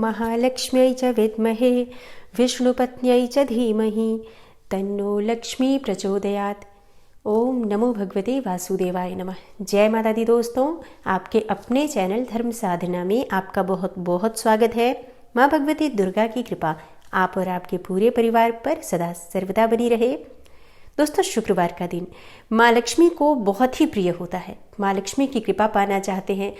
महालक्ष्म्यै च विद्महे विष्णुपत्न्यै च धीमहि तन्नो लक्ष्मी प्रचोदयात्। ओम नमो भगवते वासुदेवाय नमः। जय माता दी दोस्तों, आपके अपने चैनल धर्म साधना में आपका बहुत बहुत स्वागत है। माँ भगवती दुर्गा की कृपा आप और आपके पूरे परिवार पर सदा सर्वदा बनी रहे। दोस्तों, शुक्रवार का दिन माँ लक्ष्मी को बहुत ही प्रिय होता है। माँ लक्ष्मी की कृपा पाना चाहते हैं,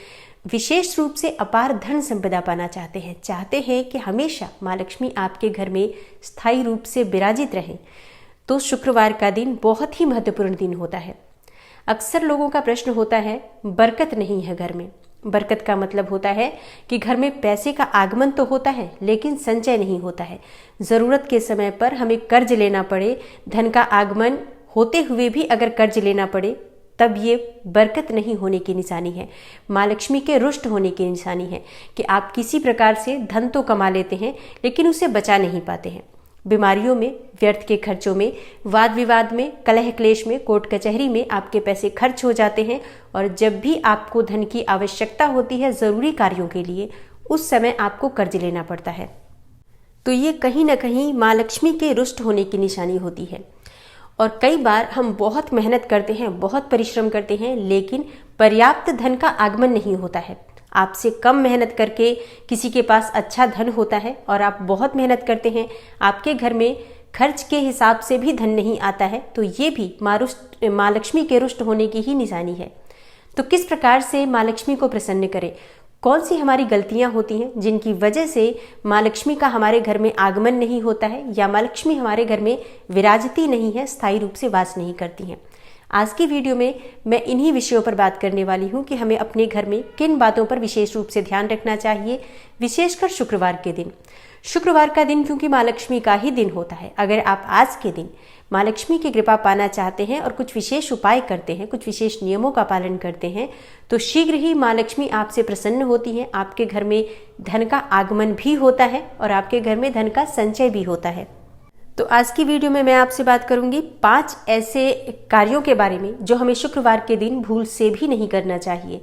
विशेष रूप से अपार धन संपदा पाना चाहते हैं कि हमेशा माँ लक्ष्मी आपके घर में स्थायी रूप से विराजित रहें, तो शुक्रवार का दिन बहुत ही महत्वपूर्ण दिन होता है। अक्सर लोगों का प्रश्न होता है, बरकत नहीं है घर में। बरकत का मतलब होता है कि घर में पैसे का आगमन तो होता है लेकिन संचय नहीं होता है। ज़रूरत के समय पर हमें कर्ज लेना पड़े, धन का आगमन होते हुए भी अगर कर्ज लेना पड़े, तब ये बरकत नहीं होने की निशानी है, माँ लक्ष्मी के रुष्ट होने की निशानी है कि आप किसी प्रकार से धन तो कमा लेते हैं लेकिन उसे बचा नहीं पाते हैं। बीमारियों में, व्यर्थ के खर्चों में, वाद विवाद में, कलह क्लेश में, कोर्ट कचहरी में आपके पैसे खर्च हो जाते हैं और जब भी आपको धन की आवश्यकता होती है ज़रूरी कार्यों के लिए, उस समय आपको कर्ज लेना पड़ता है। तो ये कहीं ना कहीं माँ लक्ष्मी के रुष्ट होने की निशानी होती है। और कई बार हम बहुत मेहनत करते हैं, बहुत परिश्रम करते हैं, लेकिन पर्याप्त धन का आगमन नहीं होता है। आपसे कम मेहनत करके किसी के पास अच्छा धन होता है और आप बहुत मेहनत करते हैं, आपके घर में खर्च के हिसाब से भी धन नहीं आता है, तो ये भी माँ लक्ष्मी के रुष्ट होने की ही निशानी है। तो किस प्रकार से माँ लक्ष्मी को प्रसन्न करें? कौन सी हमारी गलतियां होती हैं जिनकी वजह से माँ लक्ष्मी का हमारे घर में आगमन नहीं होता है या माँ लक्ष्मी हमारे घर में विराजती नहीं है, स्थायी रूप से वास नहीं करती हैं? आज की वीडियो में मैं इन्हीं विषयों पर बात करने वाली हूं कि हमें अपने घर में किन बातों पर विशेष रूप से ध्यान रखना चाहिए, विशेषकर शुक्रवार के दिन। शुक्रवार का दिन क्योंकि माँ लक्ष्मी का ही दिन होता है। अगर आप आज के दिन माँ लक्ष्मी की कृपा पाना चाहते हैं और कुछ विशेष उपाय करते हैं, कुछ विशेष नियमों का पालन करते हैं, तो शीघ्र ही माँ लक्ष्मी आपसे प्रसन्न होती हैं। आपके घर में धन का आगमन भी होता है और आपके घर में धन का संचय भी होता है। तो आज की वीडियो में मैं आपसे बात करूंगी 5 ऐसे कार्यों के बारे में जो हमें शुक्रवार के दिन भूल से भी नहीं करना चाहिए,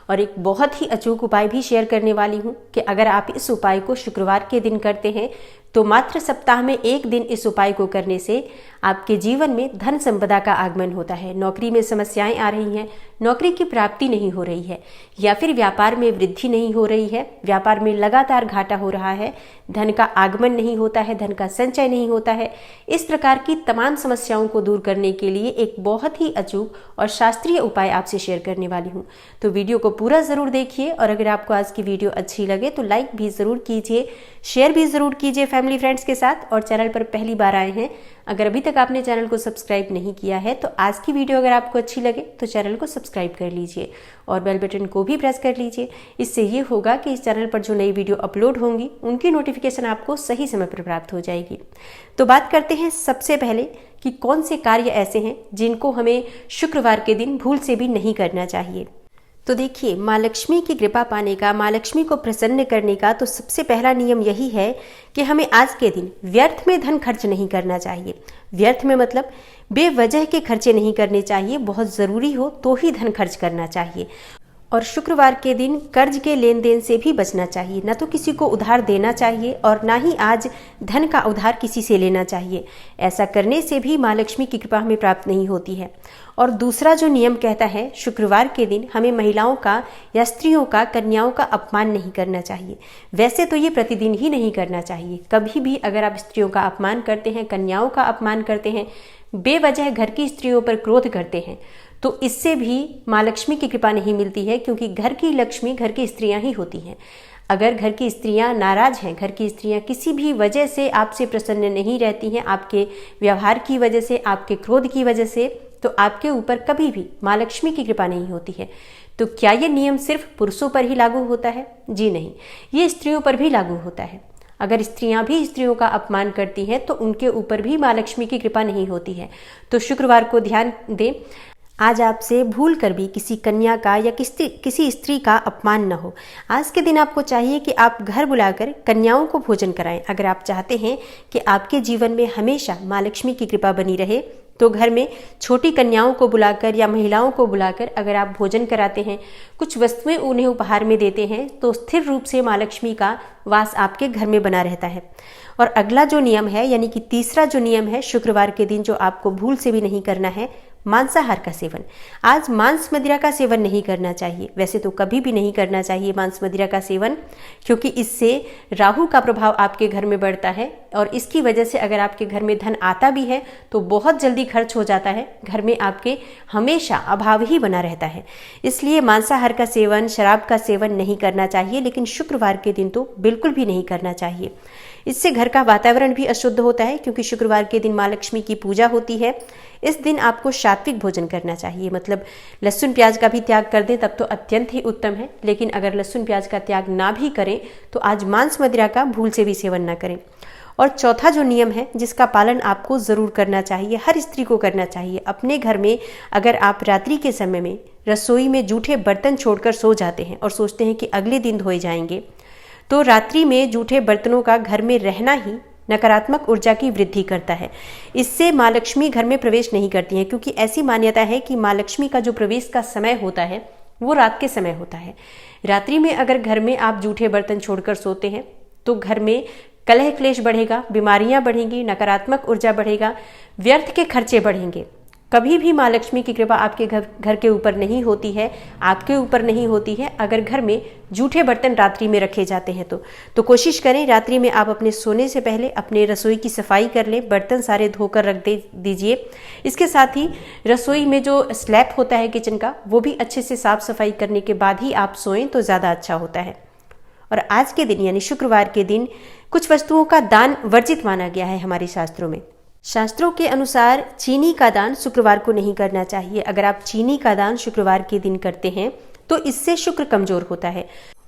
और एक बहुत ही अचूक उपाय भी शेयर करने वाली हूं कि अगर आप इस उपाय को शुक्रवार के दिन करते हैं तो मात्र सप्ताह में एक दिन इस उपाय को करने से आपके जीवन में धन संपदा का आगमन होता है। नौकरी में समस्याएं आ रही हैं, नौकरी की प्राप्ति नहीं हो रही है, या फिर व्यापार में वृद्धि नहीं हो रही है, व्यापार में लगातार घाटा हो रहा है, धन का आगमन नहीं होता है, धन का संचय नहीं होता है, इस प्रकार की तमाम समस्याओं को दूर करने के लिए एक बहुत ही अचूक और शास्त्रीय उपाय आपसे शेयर करने वाली हूँ। तो वीडियो को पूरा ज़रूर देखिए, और अगर आपको आज की वीडियो अच्छी लगे तो लाइक भी ज़रूर कीजिए, शेयर भी ज़रूर कीजिए फैमिली फ्रेंड्स के साथ। और चैनल पर पहली बार आए हैं, अगर अभी तक आपने चैनल को सब्सक्राइब नहीं किया है तो आज की वीडियो अगर आपको अच्छी लगे तो चैनल को सब्सक्राइब कर लीजिए और बेल बटन को भी प्रेस कर लीजिए। इससे ये होगा कि इस चैनल पर जो नई वीडियो अपलोड होंगी उनकी नोटिफिकेशन आपको सही समय पर प्राप्त हो जाएगी। तो बात करते हैं सबसे पहले कि कौन से कार्य ऐसे हैं जिनको हमें शुक्रवार के दिन भूल से भी नहीं करना चाहिए। तो देखिए, माँ लक्ष्मी की कृपा पाने का, माँ लक्ष्मी को प्रसन्न करने का तो सबसे पहला नियम यही है कि हमें आज के दिन व्यर्थ में धन खर्च नहीं करना चाहिए। व्यर्थ में मतलब बेवजह के खर्चे नहीं करने चाहिए, बहुत ज़रूरी हो तो ही धन खर्च करना चाहिए। और शुक्रवार के दिन कर्ज के लेन देन से भी बचना चाहिए, ना तो किसी को उधार देना चाहिए और ना ही आज धन का उधार किसी से लेना चाहिए। ऐसा करने से भी माँ लक्ष्मी की कृपा हमें प्राप्त नहीं होती है। और दूसरा जो नियम कहता है, शुक्रवार के दिन हमें महिलाओं का या स्त्रियों का, कन्याओं का अपमान नहीं करना चाहिए। वैसे तो ये प्रतिदिन ही नहीं करना चाहिए, कभी भी अगर आप स्त्रियों का अपमान करते हैं, कन्याओं का अपमान करते हैं, बेवजह घर की स्त्रियों पर क्रोध करते हैं, तो इससे भी माँ लक्ष्मी की कृपा नहीं मिलती है, क्योंकि घर की लक्ष्मी घर की स्त्रियां ही होती हैं। अगर घर की स्त्रियां नाराज हैं, घर की स्त्रियां किसी भी वजह से आपसे प्रसन्न नहीं रहती हैं, आपके व्यवहार की वजह से, आपके क्रोध की वजह से, तो आपके ऊपर कभी भी माँ लक्ष्मी की कृपा नहीं होती है। तो क्या ये नियम सिर्फ पुरुषों पर ही लागू होता है? जी नहीं, ये स्त्रियों पर भी लागू होता है। अगर स्त्रियां भी स्त्रियों का अपमान करती हैं तो उनके ऊपर भी माँ लक्ष्मी की कृपा नहीं होती है। तो शुक्रवार को ध्यान दें, आज आपसे भूल कर भी किसी कन्या का या किसी स्त्री का अपमान न हो। आज के दिन आपको चाहिए कि आप घर बुलाकर कन्याओं को भोजन कराएं। अगर आप चाहते हैं कि आपके जीवन में हमेशा माँ लक्ष्मी की कृपा बनी रहे तो घर में छोटी कन्याओं को बुलाकर या महिलाओं को बुलाकर अगर आप भोजन कराते हैं, कुछ वस्तुएं उन्हें उपहार में देते हैं, तो स्थिर रूप से माँ लक्ष्मी का वास आपके घर में बना रहता है। और अगला जो नियम है, यानी कि तीसरा जो नियम है शुक्रवार के दिन, जो आपको भूल से भी नहीं करना है, मांसाहार का सेवन। आज मांस मदिरा का सेवन नहीं करना चाहिए, वैसे तो कभी भी नहीं करना चाहिए मांस मदिरा का सेवन, क्योंकि इससे राहु का प्रभाव आपके घर में बढ़ता है और इसकी वजह से अगर आपके घर में धन आता भी है तो बहुत जल्दी खर्च हो जाता है, घर में आपके हमेशा अभाव ही बना रहता है। इसलिए मांसाहार का सेवन, शराब का सेवन नहीं करना चाहिए, लेकिन शुक्रवार के दिन तो बिल्कुल भी नहीं करना चाहिए। इससे घर का वातावरण भी अशुद्ध होता है, क्योंकि शुक्रवार के दिन माँ लक्ष्मी की पूजा होती है। इस दिन आपको सात्विक भोजन करना चाहिए, मतलब लहसुन प्याज का भी त्याग कर दें तब तो अत्यंत ही उत्तम है, लेकिन अगर लहसुन प्याज का त्याग ना भी करें तो आज मांस मदिरा का भूल से भी सेवन ना करें। और चौथा जो नियम है जिसका पालन आपको ज़रूर करना चाहिए, हर स्त्री को करना चाहिए, अपने घर में अगर आप रात्रि के समय में रसोई में जूठे बर्तन छोड़कर सो जाते हैं और सोचते हैं कि अगले दिन धोए जाएंगे, तो रात्रि में जूठे बर्तनों का घर में रहना ही नकारात्मक ऊर्जा की वृद्धि करता है। इससे माँ लक्ष्मी घर में प्रवेश नहीं करती हैं, क्योंकि ऐसी मान्यता है कि माँ लक्ष्मी का जो प्रवेश का समय होता है वो रात के समय होता है। रात्रि में अगर घर में आप जूठे बर्तन छोड़कर सोते हैं तो घर में कलह क्लेश बढ़ेगा, बीमारियां बढ़ेंगी, नकारात्मक ऊर्जा बढ़ेगा, व्यर्थ के खर्चे बढ़ेंगे। कभी भी माँ लक्ष्मी की कृपा आपके घर के ऊपर नहीं होती है, आपके ऊपर नहीं होती है अगर घर में जूठे बर्तन रात्रि में रखे जाते हैं तो कोशिश करें रात्रि में आप अपने सोने से पहले अपने रसोई की सफाई कर लें, बर्तन सारे धोकर रख दीजिए। इसके साथ ही रसोई में जो स्लैब होता है किचन का, वो भी अच्छे से साफ सफाई करने के बाद ही आप सोएं तो ज़्यादा अच्छा होता है। और आज के दिन यानी शुक्रवार के दिन कुछ वस्तुओं का दान वर्जित माना गया है हमारे शास्त्रों में। शास्त्रों के अनुसार चीनी का दान शुक्रवार को नहीं करना चाहिए। अगर आप चीनी का दान शुक्रवार के दिन करते हैं तो इससे शुक्र कमजोर होता है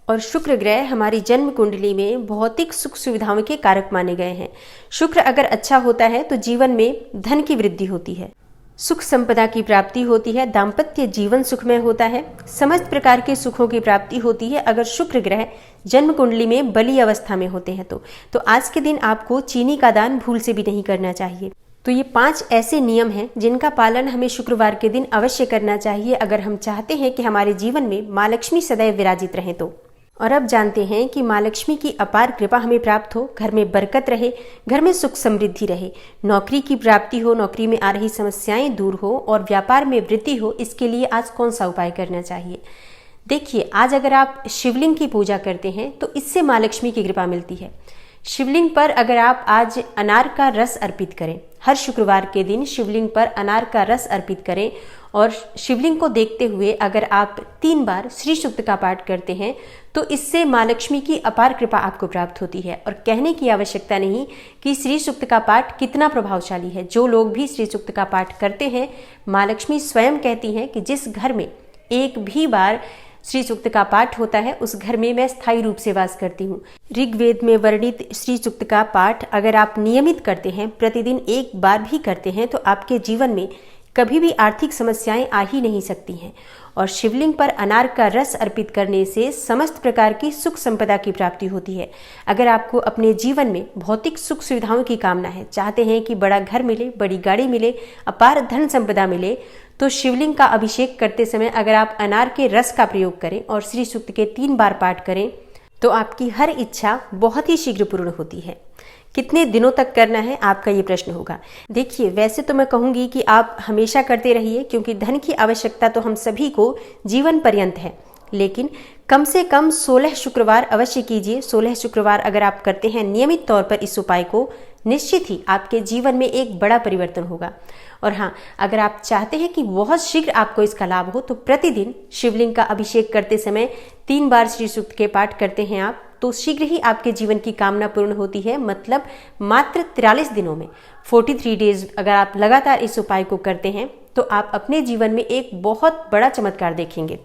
और शुक्र ग्रह हमारी जन्म कुंडली में भौतिक सुख सुविधाओं के कारक माने गए हैं। शुक्र अगर अच्छा होता है तो जीवन में धन की वृद्धि होती है, सुख संपदा की प्राप्ति होती है, दाम्पत्य जीवन सुखमय होता है, समस्त प्रकार के सुखों की प्राप्ति होती है अगर शुक्र ग्रह जन्म कुंडली में बली अवस्था में होते हैं तो आज के दिन आपको चीनी का दान भूल से भी नहीं करना चाहिए। तो ये 5 ऐसे नियम हैं जिनका पालन हमें शुक्रवार के दिन अवश्य करना चाहिए अगर हम चाहते हैं कि हमारे जीवन में माँ लक्ष्मी सदैव विराजित रहें तो। और अब जानते हैं कि माँ लक्ष्मी की अपार कृपा हमें प्राप्त हो, घर में बरकत रहे, घर में सुख समृद्धि रहे, नौकरी की प्राप्ति हो, नौकरी में आ रही समस्याएं दूर हो और व्यापार में वृद्धि हो। इसके लिए आज कौन सा उपाय करना चाहिए? देखिए, आज अगर आप शिवलिंग की पूजा करते हैं तो इससे माँ लक्ष्मी की कृपा मिलती है। शिवलिंग पर अगर आप आज अनार का रस अर्पित करें, हर शुक्रवार के दिन शिवलिंग पर अनार का रस अर्पित करें और शिवलिंग को देखते हुए अगर आप 3 बार श्री सूक्त का पाठ करते हैं तो इससे माँ लक्ष्मी की अपार कृपा आपको प्राप्त होती है। और कहने की आवश्यकता नहीं कि श्री सूक्त का पाठ कितना प्रभावशाली है। जो लोग भी श्री सूक्त का पाठ करते हैं, माँ लक्ष्मी स्वयं कहती हैं कि जिस घर में एक भी बार श्री सूक्त का पाठ होता है उस घर में मैं स्थायी रूप से वास करती हूँ। ऋग्वेद में वर्णित श्री सूक्त का पाठ अगर आप नियमित करते हैं, प्रतिदिन 1 बार भी करते हैं, तो आपके जीवन में कभी भी आर्थिक समस्याएं आ ही नहीं सकती हैं। और शिवलिंग पर अनार का रस अर्पित करने से समस्त प्रकार की सुख संपदा की प्राप्ति होती है। अगर आपको अपने जीवन में भौतिक सुख सुविधाओं की कामना है, चाहते हैं कि बड़ा घर मिले, बड़ी गाड़ी मिले, अपार धन संपदा मिले, तो शिवलिंग का अभिषेक करते समय अगर आप अनार के रस का प्रयोग करें और श्री सूक्त के 3 बार पाठ करें तो आपकी हर इच्छा बहुत ही शीघ्र पूर्ण होती है। कितने दिनों तक करना है, आपका ये प्रश्न होगा। देखिए, वैसे तो मैं कहूँगी कि आप हमेशा करते रहिए, क्योंकि धन की आवश्यकता तो हम सभी को जीवन पर्यंत है, लेकिन कम से कम 16 शुक्रवार अवश्य कीजिए। 16 शुक्रवार अगर आप करते हैं नियमित तौर पर इस उपाय को, निश्चित ही आपके जीवन में एक बड़ा परिवर्तन होगा। और हाँ, अगर आप चाहते हैं कि बहुत शीघ्र आपको इसका लाभ हो तो प्रतिदिन शिवलिंग का अभिषेक करते समय 3 बार श्री सूक्त के पाठ करते हैं आप, तो शीघ्र ही आपके जीवन की कामना पूर्ण होती है। मतलब मात्र 43 दिनों में, 43 डेज अगर आप लगातार इस उपाय को करते हैं तो आप अपने जीवन में एक बहुत बड़ा चमत्कार देखेंगे।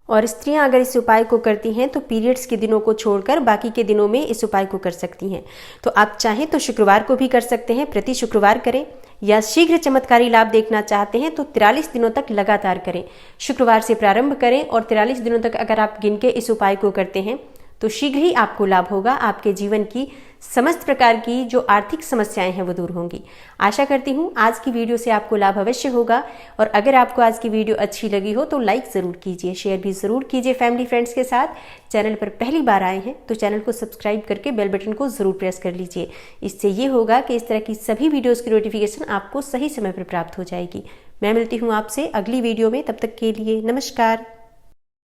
और स्त्रियां अगर इस उपाय को करती हैं तो पीरियड्स के दिनों को छोड़कर बाकी के दिनों में इस उपाय को कर सकती हैं। तो आप चाहें तो शुक्रवार को भी कर सकते हैं, प्रति शुक्रवार करें, या शीघ्र चमत्कारी लाभ देखना चाहते हैं तो 43 दिनों तक लगातार करें। शुक्रवार से प्रारंभ करें और 43 दिनों तक अगर आप गिन के इस उपाय को करते हैं तो शीघ्र ही आपको लाभ होगा। आपके जीवन की समस्त प्रकार की जो आर्थिक समस्याएं हैं वो दूर होंगी। आशा करती हूँ आज की वीडियो से आपको लाभ अवश्य होगा। और अगर आपको आज की वीडियो अच्छी लगी हो तो लाइक ज़रूर कीजिए, शेयर भी ज़रूर कीजिए फैमिली फ्रेंड्स के साथ। चैनल पर पहली बार आए हैं तो चैनल को सब्सक्राइब करके बेल बटन को ज़रूर प्रेस कर लीजिए। इससे ये होगा कि इस तरह की सभी वीडियोज़ की नोटिफिकेशन आपको सही समय पर प्राप्त हो जाएगी। मैं मिलती हूँ आपसे अगली वीडियो में, तब तक के लिए नमस्कार।